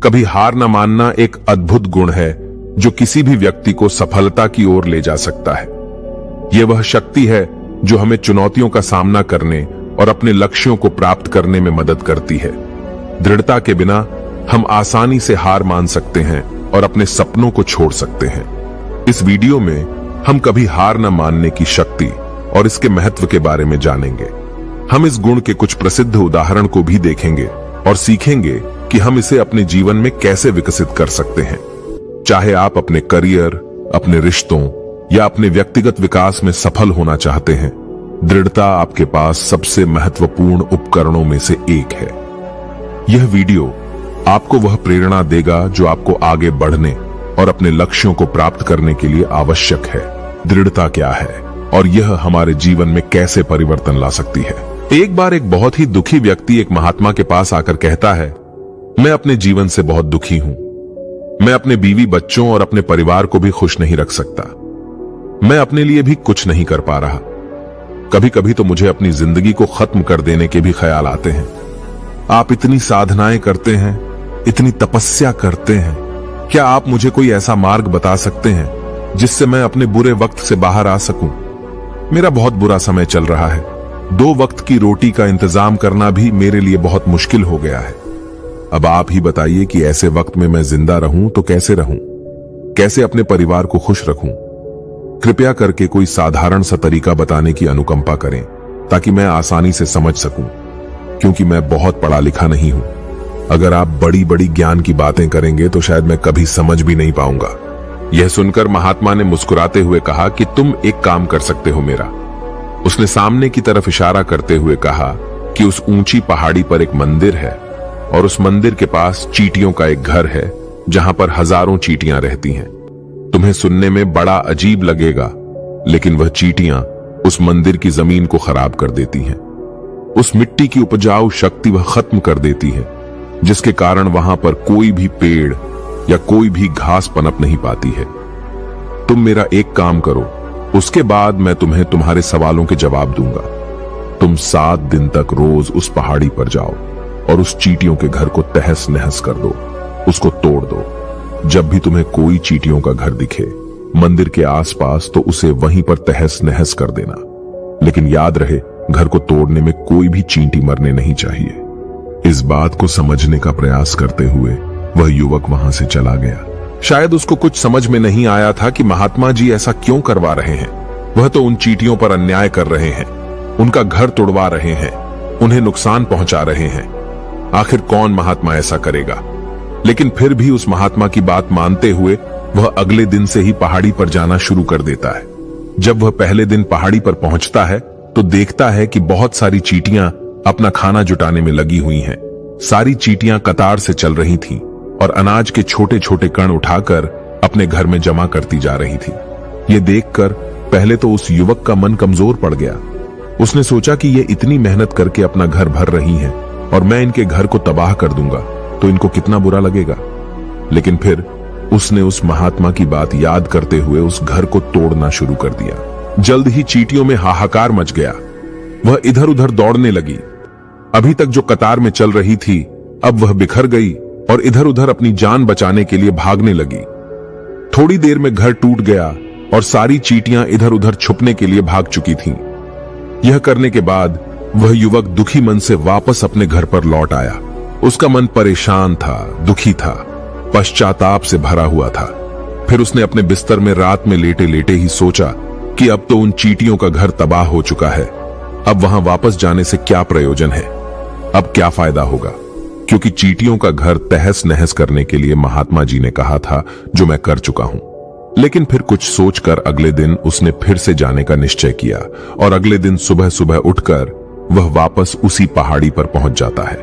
कभी हार न मानना एक अद्भुत गुण है जो किसी भी व्यक्ति को सफलता की ओर ले जा सकता है। यह वह शक्ति है जो हमें चुनौतियों का सामना करने और अपने लक्ष्यों को प्राप्त करने में मदद करती है। दृढ़ता के बिना हम आसानी से हार मान सकते हैं और अपने सपनों को छोड़ सकते हैं। इस वीडियो में हम कभी हार न मानने की शक्ति और इसके महत्व के बारे में जानेंगे। हम इस गुण के कुछ प्रसिद्ध उदाहरण को भी देखेंगे और सीखेंगे कि हम इसे अपने जीवन में कैसे विकसित कर सकते हैं। चाहे आप अपने करियर, अपने रिश्तों या अपने व्यक्तिगत विकास में सफल होना चाहते हैं, दृढ़ता आपके पास सबसे महत्वपूर्ण उपकरणों में से एक है। यह वीडियो आपको वह प्रेरणा देगा जो आपको आगे बढ़ने और अपने लक्ष्यों को प्राप्त करने के लिए आवश्यक है। दृढ़ता क्या है और यह हमारे जीवन में कैसे परिवर्तन ला सकती है। एक बार एक बहुत ही दुखी व्यक्ति एक महात्मा के पास आकर कहता है, मैं अपने जीवन से बहुत दुखी हूं। मैं अपने बीवी बच्चों और अपने परिवार को भी खुश नहीं रख सकता। मैं अपने लिए भी कुछ नहीं कर पा रहा। कभी कभी तो मुझे अपनी जिंदगी को खत्म कर देने के भी ख्याल आते हैं। आप इतनी साधनाएं करते हैं, इतनी तपस्या करते हैं, क्या आप मुझे कोई ऐसा मार्ग बता सकते हैं जिससे मैं अपने बुरे वक्त से बाहर आ सकूं? मेरा बहुत बुरा समय चल रहा है। 2 वक्त की रोटी का इंतजाम करना भी मेरे लिए बहुत मुश्किल हो गया है। अब आप ही बताइए कि ऐसे वक्त में मैं जिंदा रहूं तो कैसे रहूं? कैसे अपने परिवार को खुश रखूं? कृपया करके कोई साधारण सा तरीका बताने की अनुकंपा करें ताकि मैं आसानी से समझ सकूं, क्योंकि मैं बहुत पढ़ा लिखा नहीं हूं। अगर आप बड़ी बड़ी ज्ञान की बातें करेंगे तो शायद मैं कभी समझ भी नहीं पाऊंगा। यह सुनकर महात्मा ने मुस्कुराते हुए कहा कि तुम एक काम कर सकते हो मेरा। उसने सामने की तरफ इशारा करते हुए कहा कि उस ऊंची पहाड़ी पर एक मंदिर है और उस मंदिर के पास चींटियों का एक घर है जहां पर हजारों चींटियां रहती हैं। तुम्हें सुनने में बड़ा अजीब लगेगा, लेकिन वह चींटियां उस मंदिर की जमीन को खराब कर देती हैं। उस मिट्टी की उपजाऊ शक्ति वह खत्म कर देती है, जिसके कारण वहां पर कोई भी पेड़ या कोई भी घास पनप नहीं पाती है। तुम मेरा एक काम करो, उसके बाद मैं तुम्हें तुम्हारे सवालों के जवाब दूंगा। तुम 7 दिन तक रोज उस पहाड़ी पर जाओ और उस चींटियों के घर को तहस नहस कर दो, उसको तोड़ दो। जब भी तुम्हें कोई चींटियों का घर दिखे मंदिर के आसपास, तो उसे वहीं पर तहस नहस कर देना। लेकिन याद रहे, घर को तोड़ने में कोई भी चींटी मरने नहीं चाहिए। इस बात को समझने का प्रयास करते हुए वह युवक वहां से चला गया। शायद उसको कुछ समझ में नहीं आया था कि महात्मा जी ऐसा क्यों करवा रहे हैं। वह तो उन चींटियों पर अन्याय कर रहे हैं, उनका घर तोड़वा रहे हैं, उन्हें नुकसान पहुंचा रहे हैं। आखिर कौन महात्मा ऐसा करेगा? लेकिन फिर भी उस महात्मा की बात मानते हुए वह अगले दिन से ही पहाड़ी पर जाना शुरू कर देता है। जब वह पहले दिन पहाड़ी पर पहुंचता है तो देखता है कि बहुत सारी चींटियां अपना खाना जुटाने में लगी हुई हैं। सारी चींटियां कतार से चल रही थीं और अनाज के छोटे छोटे कण उठाकर अपने घर में जमा करती जा रही थी। ये देखकर पहले तो उस युवक का मन कमजोर पड़ गया। उसने सोचा कि ये इतनी मेहनत करके अपना घर भर रही हैं और मैं इनके घर को तबाह कर दूंगा तो इनको कितना बुरा लगेगा। लेकिन फिर उसने उस महात्मा की बात याद करते हुए उस घर को तोड़ना शुरू कर दिया। जल्द ही चींटियों में हाहाकार मच गया। वह इधर उधर दौड़ने लगी। अभी तक जो कतार में चल रही थी, अब वह बिखर गई और इधर उधर अपनी जान बचाने के लिए भागने लगी। थोड़ी देर में घर टूट गया और सारी चींटियां इधर उधर छुपने के लिए भाग चुकी थीं। यह करने के बाद वह युवक दुखी मन से वापस अपने घर पर लौट आया। उसका मन परेशान था, दुखी था, पश्चाताप से भरा हुआ था। फिर उसने अपने बिस्तर में रात में लेटे लेटे ही सोचा कि अब तो उन चींटियों का घर तबाह हो चुका है। अब वहां वापस जाने से क्या प्रयोजन है? अब क्या फायदा होगा? क्योंकि चींटियों का घर तहस नहस करने के लिए महात्मा जी ने कहा था, जो मैं कर चुका हूं। लेकिन फिर कुछ सोचकर अगले दिन उसने फिर से जाने का निश्चय किया और अगले दिन सुबह सुबह उठकर वह वापस उसी पहाड़ी पर पहुंच जाता है।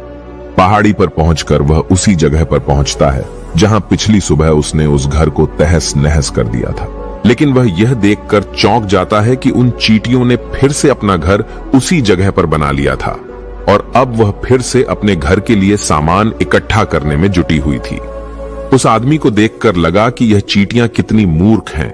पहाड़ी पर पहुंचकर वह उसी जगह पर पहुंचता है जहां पिछली सुबह उसने उस घर को तहस नहस कर दिया था। लेकिन वह यह देखकर चौंक जाता है कि उन चींटियों ने फिर से अपना घर उसी जगह पर बना लिया था और अब वह फिर से अपने घर के लिए सामान इकट्ठा करने में जुटी हुई थी। उस आदमी को देखकर लगा कि यह चींटियां कितनी मूर्ख हैं।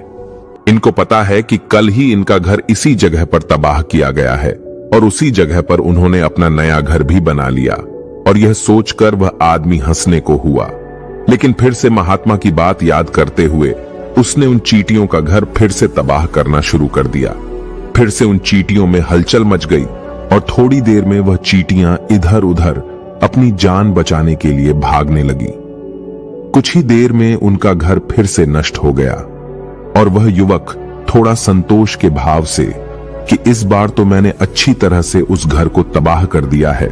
इनको पता है कि कल ही इनका घर इसी जगह पर तबाह किया गया है और उसी जगह पर उन्होंने अपना नया घर भी बना लिया। और यह सोचकर वह आदमी हंसने को हुआ। लेकिन फिर से महात्मा की बात याद करते हुए उसने उन चींटियों का घर फिर से तबाह करना शुरू कर दिया। फिर से उन चींटियों में हलचल मच गई और थोड़ी देर में वह चींटियां इधर उधर अपनी जान बचाने के लिए भागने लगी। कुछ ही देर में उनका घर फिर से नष्ट हो गया और वह युवक थोड़ा संतोष के भाव से कि इस बार तो मैंने अच्छी तरह से उस घर को तबाह कर दिया है,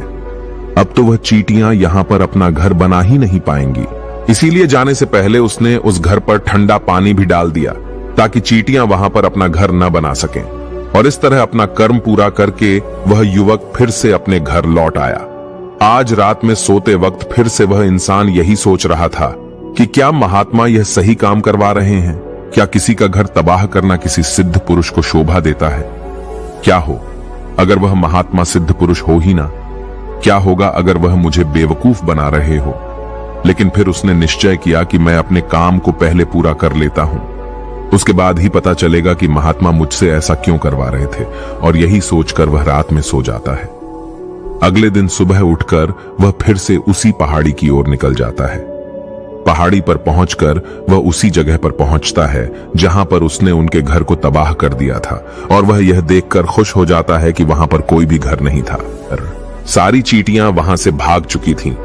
अब तो वह चींटियां यहां पर अपना घर बना ही नहीं पाएंगी। इसीलिए जाने से पहले उसने उस घर पर ठंडा पानी भी डाल दिया ताकि चींटियां वहां पर अपना घर न बना सकें। और इस तरह अपना कर्म पूरा करके वह युवक फिर से अपने घर लौट आया। आज रात में सोते वक्त फिर से वह इंसान यही सोच रहा था कि क्या महात्मा यह सही काम करवा रहे हैं? क्या किसी का घर तबाह करना किसी सिद्ध पुरुष को शोभा देता है? क्या हो अगर वह महात्मा सिद्ध पुरुष हो ही ना? क्या होगा अगर वह मुझे बेवकूफ बना रहे हो? लेकिन फिर उसने निश्चय किया कि मैं अपने काम को पहले पूरा कर लेता हूं, उसके बाद ही पता चलेगा कि महात्मा मुझसे ऐसा क्यों करवा रहे थे। और यही सोचकर वह रात में सो जाता है। अगले दिन सुबह उठकर वह फिर से उसी पहाड़ी की ओर निकल जाता है। पहाड़ी पर पहुंचकर वह उसी जगह पर पहुंचता है जहां पर उसने उनके घर को तबाह कर दिया था और वह यह देखकर खुश हो जाता है कि वहां पर कोई भी घर नहीं था। सारी चींटियां वहां से भाग चुकी थीं।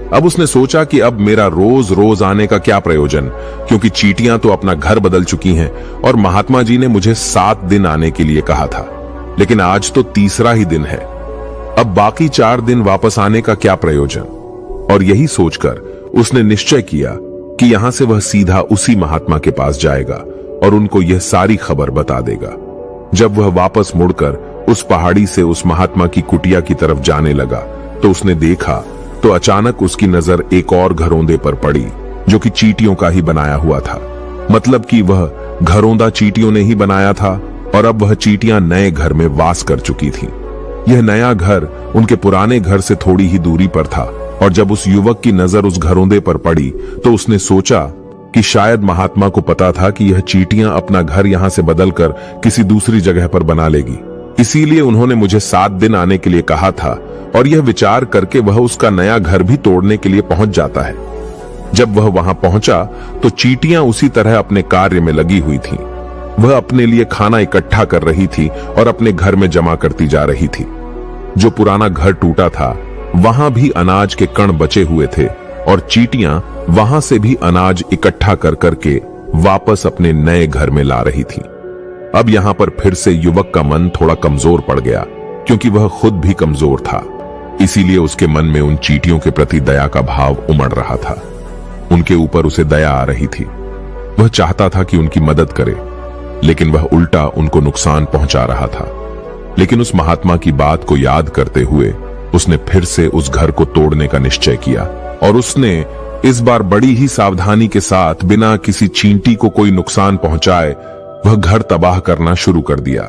अब उसने सोचा कि अब मेरा रोज रोज आने का क्या प्रयोजन, क्योंकि चींटियां तो अपना घर बदल चुकी हैं और महात्मा जी ने मुझे 7 दिन आने के लिए कहा था, लेकिन आज तो तीसरा ही दिन है। अब बाकी 4 दिन वापस आने का क्या प्रयोजन? और यही सोचकर उसने निश्चय किया कि यहां से वह सीधा उसी महात्मा के पास जाएगा और उनको यह सारी खबर बता देगा। जब वह वापस मुड़कर उस पहाड़ी से उस महात्मा की कुटिया की तरफ जाने लगा तो उसने देखा तो अचानक उसकी नजर एक और घरौंदे पर पड़ी जो कि चींटियों का ही बनाया हुआ था। मतलब कि वह घरौंदा चींटियों ने ही बनाया था और अब वह चींटियां नए घर में वास कर चुकी थीं। यह नया घर उनके पुराने घर से थोड़ी ही दूरी पर था और जब उस युवक की नजर उस घरौंदे पर पड़ी तो उसने सोचा कि शायद महात्मा को पता था कि यह चींटियां अपना घर यहां से बदलकर किसी दूसरी जगह पर बना लेगी, इसीलिए उन्होंने मुझे 7 दिन आने के लिए कहा था। और यह विचार करके वह उसका नया घर भी तोड़ने के लिए पहुंच जाता है। जब वह वहां पहुंचा तो चींटियां उसी तरह अपने कार्य में लगी हुई थीं। वह अपने लिए खाना इकट्ठा कर रही थी और अपने घर में जमा करती जा रही थी। जो पुराना घर टूटा था वहां भी अनाज के कण बचे हुए थे और चींटियां वहां से भी अनाज इकट्ठा कर करके वापस अपने नए घर में ला रही थी। अब यहां पर फिर से युवक का मन थोड़ा कमजोर पड़ गया, क्योंकि वह खुद भी कमजोर था। इसीलिए उसके मन में उन चींटियों के प्रति दया का भाव उमड़ रहा था। उनके ऊपर उसे दया आ रही थी। वह चाहता था कि उनकी मदद करे, लेकिन वह उल्टा उनको नुकसान पहुंचा रहा था। लेकिन उस महात्मा की बात को याद करते हुए उसने फिर से उस घर को तोड़ने का निश्चय किया और उसने इस बार बड़ी ही सावधानी के साथ बिना किसी चींटी को कोई नुकसान पहुंचाए वह घर तबाह करना शुरू कर दिया।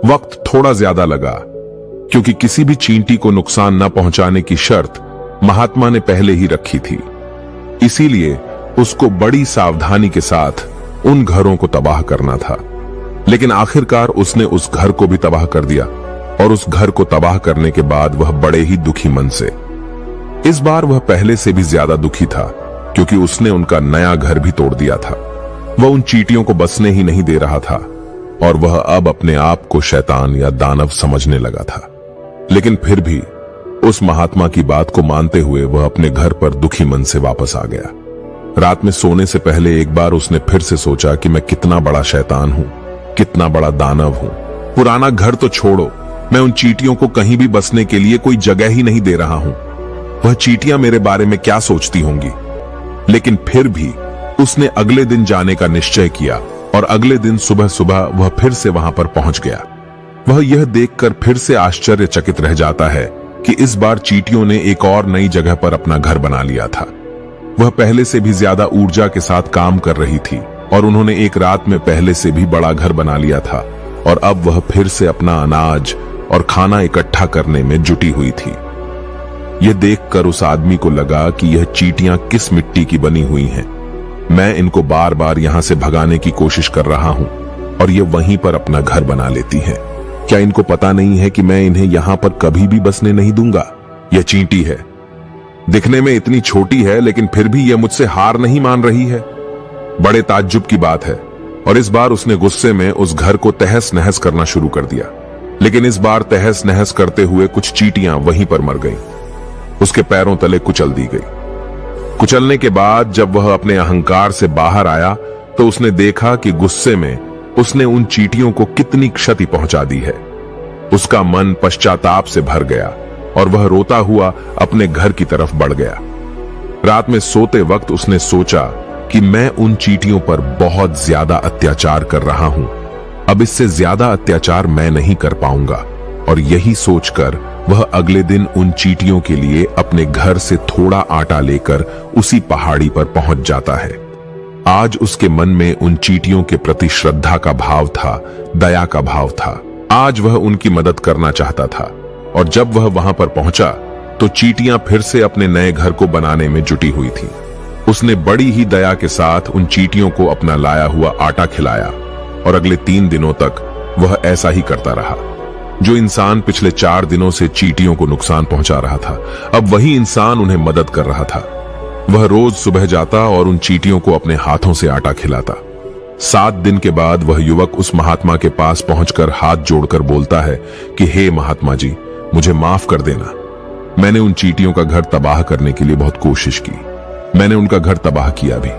वक्त थोड़ा ज्यादा लगा, क्योंकि किसी भी चींटी को नुकसान न पहुंचाने की शर्त महात्मा ने पहले ही रखी थी। इसीलिए उसको बड़ी सावधानी के साथ उन घरों को तबाह करना था। लेकिन आखिरकार उसने उस घर को भी तबाह कर दिया और उस घर को तबाह करने के बाद वह बड़े ही दुखी मन से, इस बार वह पहले से भी ज्यादा दुखी था, क्योंकि उसने उनका नया घर भी तोड़ दिया था। वह उन चींटियों को बसने ही नहीं दे रहा था और वह अब अपने आप को शैतान या दानव समझने लगा था। लेकिन फिर भी उस महात्मा की बात को मानते हुए वह अपने घर पर दुखी मन से वापस आ गया। रात में सोने से पहले एक बार उसने फिर से सोचा कि मैं कितना बड़ा शैतान हूं, कितना बड़ा दानव हूं। पुराना घर तो छोड़ो, मैं उन चींटियों को कहीं भी बसने के लिए कोई जगह ही नहीं दे रहा हूं। वह चींटियां मेरे बारे में क्या सोचती होंगी। लेकिन फिर भी उसने अगले दिन जाने का निश्चय किया और अगले दिन सुबह सुबह वह फिर से वहां पर पहुंच गया। वह यह देखकर फिर से आश्चर्यचकित रह जाता है कि इस बार चींटियों ने एक और नई जगह पर अपना घर बना लिया था। वह पहले से भी ज्यादा ऊर्जा के साथ काम कर रही थी और उन्होंने एक रात में पहले से भी बड़ा घर बना लिया था और अब वह फिर से अपना अनाज और खाना इकट्ठा करने में जुटी हुई थी। यह देखकर उस आदमी को लगा कि यह चींटियां किस मिट्टी की बनी हुई हैं। मैं इनको बार बार यहां से भगाने की कोशिश कर रहा हूं और ये वहीं पर अपना घर बना लेती हैं। क्या इनको पता नहीं है कि मैं इन्हें यहां पर कभी भी बसने नहीं दूंगा? यह चींटी है, दिखने में इतनी छोटी है लेकिन फिर भी यह मुझसे हार नहीं मान रही है। बड़े ताज्जुब की बात है। और इस बार उसने गुस्से में उस घर को तहस नहस करना शुरू कर दिया। लेकिन इस बार तहस नहस करते हुए कुछ चींटियां वहीं पर मर गईं। उसके पैरों तले कुचल दी गई। कुचलने के बाद जब वह अपने अहंकार से बाहर आया तो उसने देखा कि गुस्से में उसने उन चींटियों को कितनी क्षति पहुंचा दी है। उसका मन पश्चाताप से भर गया और वह रोता हुआ अपने घर की तरफ बढ़ गया। रात में सोते वक्त उसने सोचा कि मैं उन चींटियों पर बहुत ज्यादा अत्याचार कर रहा हूं। अब इससे ज्यादा अत्याचार मैं नहीं कर पाऊंगा। और यही सोचकर वह अगले दिन उन चींटियों के लिए अपने घर से थोड़ा आटा लेकर उसी पहाड़ी पर पहुंच जाता है। आज उसके मन में उन चींटियों के प्रति श्रद्धा का भाव था, दया का भाव था। आज वह उनकी मदद करना चाहता था। और जब वह वहां पर पहुंचा तो चींटियां फिर से अपने नए घर को बनाने में जुटी हुई थी। उसने बड़ी ही दया के साथ उन चींटियों को अपना लाया हुआ आटा खिलाया और अगले 3 दिनों तक वह ऐसा ही करता रहा। जो इंसान पिछले 4 दिनों से चींटियों को नुकसान पहुंचा रहा था, अब वही इंसान उन्हें मदद कर रहा था। वह रोज सुबह जाता और उन चींटियों को अपने हाथों से आटा खिलाता। 7 दिन के बाद वह युवक उस महात्मा के पास पहुंचकर हाथ जोड़कर बोलता है कि हे महात्मा जी, मुझे माफ कर देना। मैंने उन चींटियों का घर तबाह करने के लिए बहुत कोशिश की। मैंने उनका घर तबाह किया भी।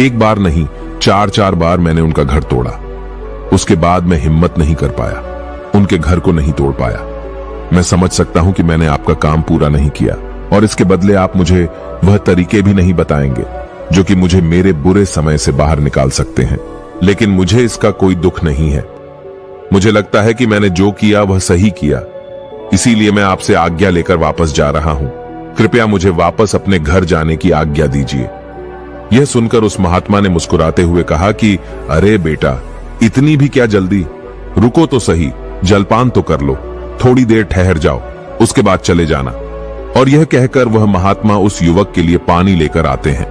1 बार नहीं, 4 बार मैंने उनका घर तोड़ा। उसके बाद मैं हिम्मत नहीं कर पाया, उनके घर को नहीं तोड़ पाया। मैं समझ सकता हूं कि मैंने आपका काम पूरा नहीं किया और इसके बदले आप मुझे वह तरीके भी नहीं बताएंगे जो कि मुझे मेरे बुरे समय से बाहर निकाल सकते हैं। लेकिन मुझे इसका कोई दुख नहीं है। मुझे लगता है कि मैंने जो किया वह सही किया, इसीलिए मैं आपसे आज्ञा लेकर वापस जा रहा हूं। कृपया मुझे वापस अपने घर जाने की आज्ञा दीजिए। यह सुनकर उस महात्मा ने मुस्कुराते हुए कहा कि अरे बेटा, इतनी भी क्या जल्दी, रुको तो सही, जलपान तो कर लो, थोड़ी देर ठहर जाओ, उसके बाद चले जाना। और यह कहकर वह महात्मा उस युवक के लिए पानी लेकर आते हैं।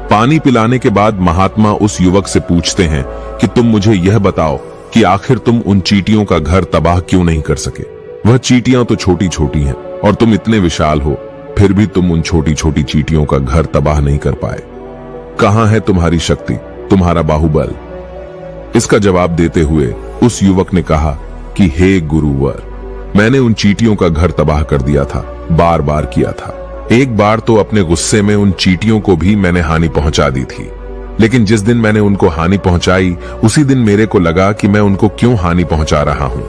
पानी पिलाने के बाद महात्मा उस युवक से पूछते हैं कि तुम मुझे यह बताओ कि आखिर तुम उन चींटियों का घर तबाह क्यों नहीं कर सके। वह चींटियां तो छोटी छोटी हैं और तुम इतने विशाल हो, फिर भी तुम उन छोटी छोटी चींटियों का घर तबाह नहीं कर पाए। कहां है तुम्हारी शक्ति, तुम्हारा बाहुबल? इसका जवाब देते हुए उस युवक ने कहा कि हे गुरुवर, मैंने उन चींटियों का घर तबाह कर दिया था, बार बार किया था। एक बार तो अपने गुस्से में उन चींटियों को भी मैंने हानि पहुंचा दी थी। लेकिन जिस दिन मैंने उनको हानि पहुंचाई, उसी दिन मेरे को लगा कि मैं उनको क्यों हानि पहुंचा रहा हूं,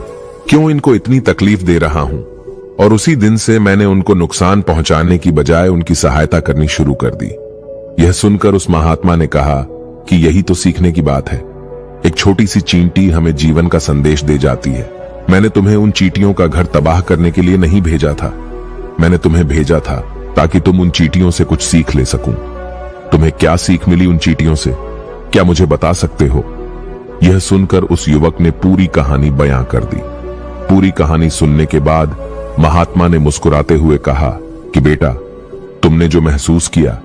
क्यों इनको इतनी तकलीफ दे रहा हूं। और उसी दिन से मैंने उनको नुकसान पहुंचाने की बजाय उनकी सहायता करनी शुरू कर दी। यह सुनकर उस महात्मा ने कहा कि यही तो सीखने की बात है। एक छोटी सी चींटी हमें जीवन का संदेश दे जाती है। मैंने तुम्हें उन चींटियों का घर तबाह करने के लिए नहीं भेजा था। मैंने तुम्हें भेजा था ताकि तुम उन चींटियों से कुछ सीख ले सकूं। तुम्हें क्या सीख मिली उन चींटियों से, क्या मुझे बता सकते हो? यह सुनकर उस युवक ने पूरी कहानी बयां कर दी। पूरी कहानी सुनने के बाद महात्मा ने मुस्कुराते हुए कहा कि बेटा, तुमने जो महसूस किया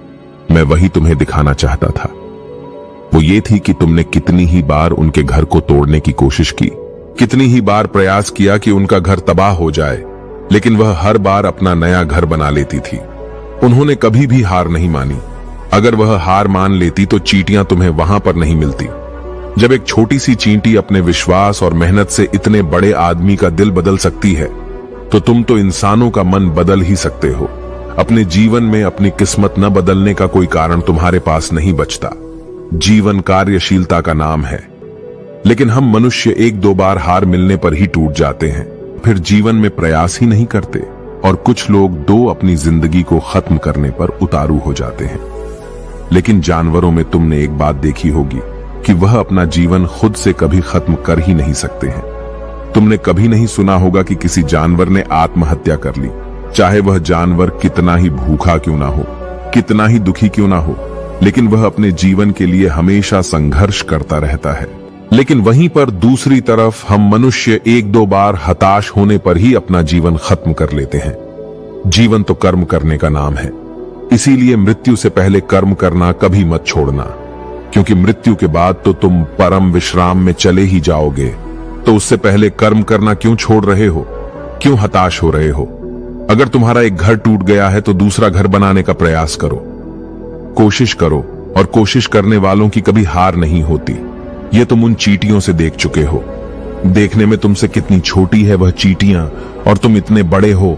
मैं वही तुम्हें दिखाना चाहता था। वो ये थी कि तुमने कितनी ही बार उनके घर को तोड़ने की कोशिश की, कितनी ही बार प्रयास किया कि उनका घर तबाह हो जाए, लेकिन वह हर बार अपना नया घर बना लेती थी। उन्होंने कभी भी हार नहीं मानी। अगर वह हार मान लेती तो चींटियां तुम्हें वहां पर नहीं मिलती। जब एक छोटी सी चींटी अपने विश्वास और मेहनत से इतने बड़े आदमी का दिल बदल सकती है, तो तुम तो इंसानों का मन बदल ही सकते हो। अपने जीवन में अपनी किस्मत न बदलने का कोई कारण तुम्हारे पास नहीं बचता। जीवन कार्यशीलता का नाम है। लेकिन हम मनुष्य 1-2 बार हार मिलने पर ही टूट जाते हैं, फिर जीवन में प्रयास ही नहीं करते। और कुछ लोग अपनी जिंदगी को खत्म करने पर उतारू हो जाते हैं। लेकिन जानवरों में तुमने एक बात देखी होगी कि वह अपना जीवन खुद से कभी खत्म कर ही नहीं सकते हैं। तुमने कभी नहीं सुना होगा कि किसी जानवर ने आत्महत्या कर ली, चाहे वह जानवर कितना ही भूखा क्यों ना हो, कितना ही दुखी क्यों ना हो, लेकिन वह अपने जीवन के लिए हमेशा संघर्ष करता रहता है। लेकिन वहीं पर दूसरी तरफ हम मनुष्य 1-2 बार हताश होने पर ही अपना जीवन खत्म कर लेते हैं। जीवन तो कर्म करने का नाम है, इसीलिए मृत्यु से पहले कर्म करना कभी मत छोड़ना, क्योंकि मृत्यु के बाद तो तुम परम विश्राम में चले ही जाओगे। तो उससे पहले कर्म करना क्यों छोड़ रहे हो, क्यों हताश हो रहे हो? अगर तुम्हारा एक घर टूट गया है तो दूसरा घर बनाने का प्रयास करो, कोशिश करो, और कोशिश करने वालों की कभी हार नहीं होती। ये तुम उन चींटियों से देख चुके हो। देखने में तुमसे कितनी छोटी है वह चींटियां और तुम इतने बड़े हो,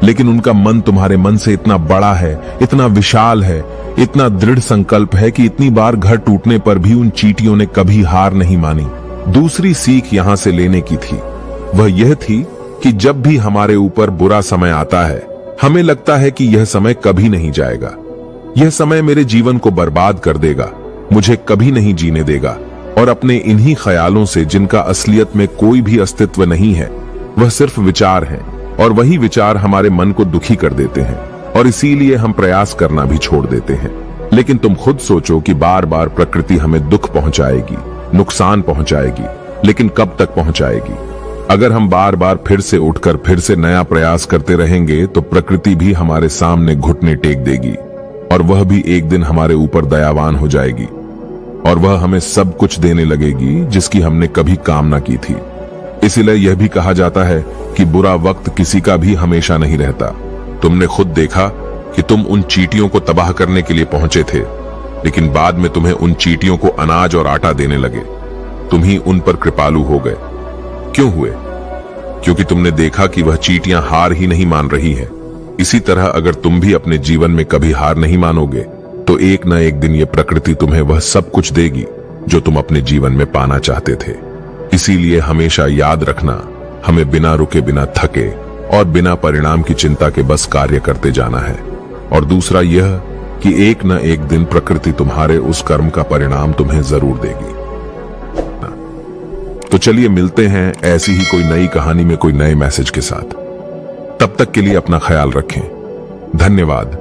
लेकिन उनका मन तुम्हारे मन से इतना बड़ा है, इतना विशाल है, इतना दृढ़ संकल्प है कि इतनी बार घर टूटने पर भी उन चींटियों ने कभी हार नहीं मानी। दूसरी सीख यहां से लेने की थी, वह यह थी कि जब भी हमारे ऊपर बुरा समय आता है, हमें लगता है कि यह समय कभी नहीं जाएगा, यह समय मेरे जीवन को बर्बाद कर देगा, मुझे कभी नहीं जीने देगा, और अपने इन्हीं ख्यालों से, जिनका असलियत में कोई भी अस्तित्व नहीं है, वह सिर्फ विचार हैं, और वही विचार हमारे मन को दुखी कर देते हैं, और इसीलिए हम प्रयास करना भी छोड़ देते हैं। लेकिन तुम खुद सोचो कि बार बार प्रकृति हमें दुख पहुंचाएगी, नुकसान पहुंचाएगी, लेकिन कब तक पहुंचाएगी? अगर हम बार बार फिर से उठकर फिर से नया प्रयास करते रहेंगे तो प्रकृति भी हमारे सामने घुटने टेक देगी, और वह भी एक दिन हमारे ऊपर दयावान हो जाएगी, और वह हमें सब कुछ देने लगेगी जिसकी हमने कभी कामना की थी। इसीलिए यह भी कहा जाता है कि बुरा वक्त किसी का भी हमेशा नहीं रहता। तुमने खुद देखा कि तुम उन चींटियों को तबाह करने के लिए पहुंचे थे, लेकिन बाद में तुम्हें उन चींटियों को अनाज और आटा देने लगे। तुम ही उन पर कृपालु हो गए। क्यों हुए? क्योंकि तुमने देखा कि वह चींटियां हार ही नहीं मान रही है। इसी तरह अगर तुम भी अपने जीवन में कभी हार नहीं मानोगे तो एक न एक दिन ये प्रकृति तुम्हें वह सब कुछ देगी जो तुम अपने जीवन में पाना चाहते थे। इसीलिए हमेशा याद रखना, हमें बिना रुके, बिना थके और बिना परिणाम की चिंता के बस कार्य करते जाना है। और दूसरा यह कि एक न एक दिन प्रकृति तुम्हारे उस कर्म का परिणाम तुम्हें जरूर देगी। तो चलिए मिलते हैं ऐसी ही कोई नई कहानी में कोई नए मैसेज के साथ। तब तक के लिए अपना ख्याल रखें। धन्यवाद।